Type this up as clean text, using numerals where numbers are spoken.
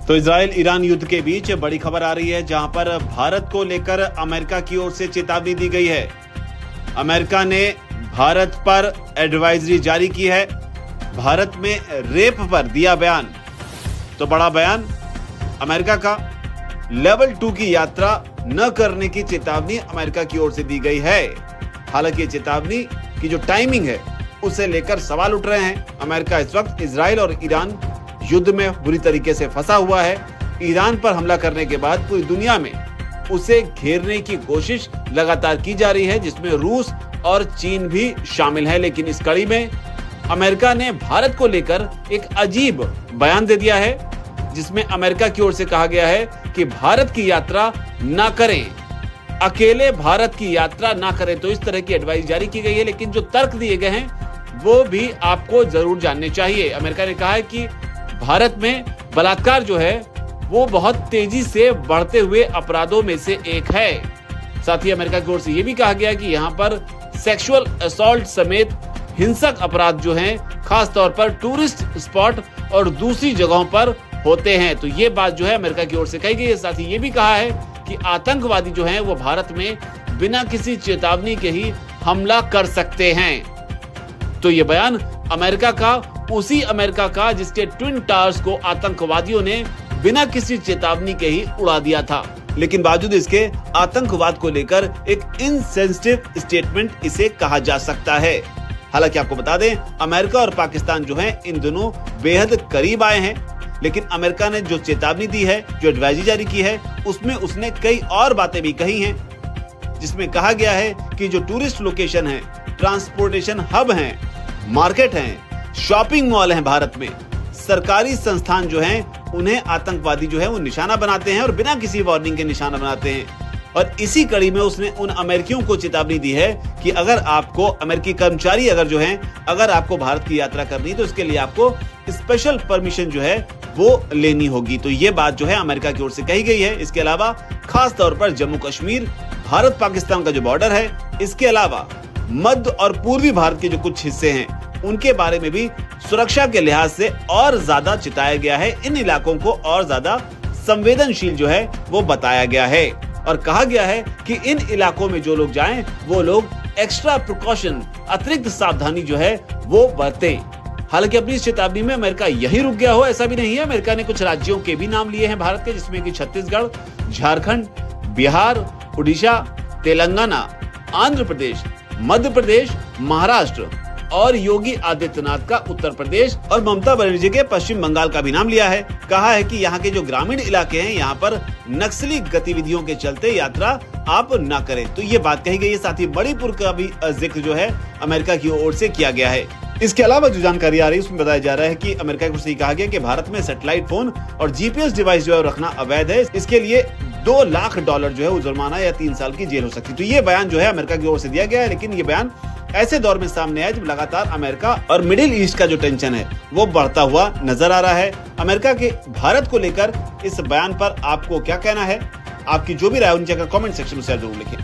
तो Israel Iran युद्ध के बीच बड़ी खबर आ रही है, जहां पर भारत को लेकर अमेरिका की ओर से चेतावनी दी गई है। अमेरिका ने भारत पर एडवाइजरी जारी की है। भारत में रेप पर दिया बयान। तो बड़ा बयान अमेरिका का। लेवल 2 की यात्रा न करने की चेतावनी अमेरिका की ओर से दी गई है। हालांकि ये चेतावनी की जो टाइमिंग है उसे लेकर सवाल उठ रहे हैं। अमेरिका इस वक्त इजराइल और ईरान युद्ध में बुरी तरीके से फंसा हुआ है। ईरान पर हमला करने के बाद पूरी दुनिया में उसे घेरने की कोशिश लगातार की जा रही है, जिसमें रूस और चीन भी शामिल है। लेकिन इस कड़ी में अमेरिका ने भारत को लेकर एक अजीब बयान दे दिया है, जिसमें अमेरिका की ओर से कहा गया है कि भारत की यात्रा ना करें, अकेले भारत की यात्रा ना करें। तो इस तरह की एडवाइस जारी की गई है। लेकिन जो तर्क दिए गए हैं वो भी आपको जरूर जानने चाहिए। अमेरिका ने कहा है कि भारत में बलात्कार जो है वो बहुत तेजी से बढ़ते हुए अपराधों में से एक है। साथ ही अमेरिका की ओर से यह भी कहा गया कि यहाँ पर सेक्सुअल असॉल्ट समेत हिंसक अपराध जो हैं खास तौर पर टूरिस्ट स्पॉट और दूसरी जगहों पर होते हैं। तो ये बात जो है अमेरिका की ओर से कही गई है। साथ ही ये भी कहा है कि आतंकवादी जो हैं वो भारत में बिना किसी चेतावनी के ही हमला कर सकते हैं। तो ये बयान अमेरिका का, उसी अमेरिका का जिसके ट्विन टावर्स को आतंकवादियों ने बिना किसी चेतावनी के ही उड़ा दिया था। लेकिन बावजूद इसके आतंकवाद को लेकर एक इनसेंसिटिव स्टेटमेंट इसे कहा जा सकता है। हालांकि आपको बता दें, अमेरिका और पाकिस्तान जो हैं इन दोनों बेहद करीब आए हैं। लेकिन अमेरिका ने जो चेतावनी दी है, जो एडवाइजरी जारी की है, उसमें उसने कई और बातें भी कही हैं, जिसमें कहा गया है कि जो टूरिस्ट लोकेशन है, ट्रांसपोर्टेशन हब हैं, मार्केट हैं, शॉपिंग मॉल हैं, भारत में सरकारी संस्थान जो हैं उन्हें आतंकवादी जो है वो निशाना बनाते हैं और बिना किसी वार्निंग के निशाना बनाते हैं। और इसी कड़ी में उसने उन अमेरिकियों को चेतावनी दी है कि अगर आपको, अमेरिकी कर्मचारी अगर जो हैं, अगर आपको भारत की यात्रा करनी है तो इसके लिए आपको स्पेशल परमिशन जो है वो लेनी होगी। तो ये बात जो है अमेरिका की ओर से कही गई है। इसके अलावा खास तौर पर जम्मू कश्मीर, भारत पाकिस्तान का जो बॉर्डर है, इसके अलावा मध्य और पूर्वी भारत के जो कुछ हिस्से हैं उनके बारे में भी सुरक्षा के लिहाज से और ज्यादा चिताया गया है। इन इलाकों को और ज्यादा संवेदनशील जो है वो बताया गया है और कहा गया है कि इन इलाकों में जो लोग जाएं वो लोग एक्स्ट्रा प्रिकॉशन, अतिरिक्त सावधानी जो है वो बरतें। हालांकि अपनी इस चेतावनी में अमेरिका यही रुक गया हो ऐसा भी नहीं है। अमेरिका ने कुछ राज्यों के भी नाम लिए हैं भारत के, जिसमें कि छत्तीसगढ़, झारखंड, बिहार, उड़ीसा, तेलंगाना, आंध्र प्रदेश, मध्य प्रदेश, महाराष्ट्र और योगी आदित्यनाथ का उत्तर प्रदेश और ममता बनर्जी के पश्चिम बंगाल का भी नाम लिया है। कहा है कि यहाँ के जो ग्रामीण इलाके हैं, यहाँ पर नक्सली गतिविधियों के चलते यात्रा आप न करें। तो ये बात कही गई है। साथ ही मणिपुर का भी जिक्र जो है अमेरिका की ओर से किया गया है। इसके अलावा जो जानकारी आ रही है उसमें बताया जा रहा है कि अमेरिका की ओर से कहा गया कि भारत में सैटेलाइट फोन और जीपीएस डिवाइस जो है रखना अवैध है। इसके लिए $2 लाख जो है वो जुर्माना या 3 साल की जेल हो सकती है। तो ये बयान जो है अमेरिका की ओर से दिया गया है। लेकिन ये बयान ऐसे दौर में सामने आया जब लगातार अमेरिका और मिडिल ईस्ट का जो टेंशन है वो बढ़ता हुआ नजर आ रहा है। अमेरिका के भारत को लेकर इस बयान पर आपको क्या कहना है? आपकी जो भी राय नीचे कमेंट सेक्शन में जरूर लिखें।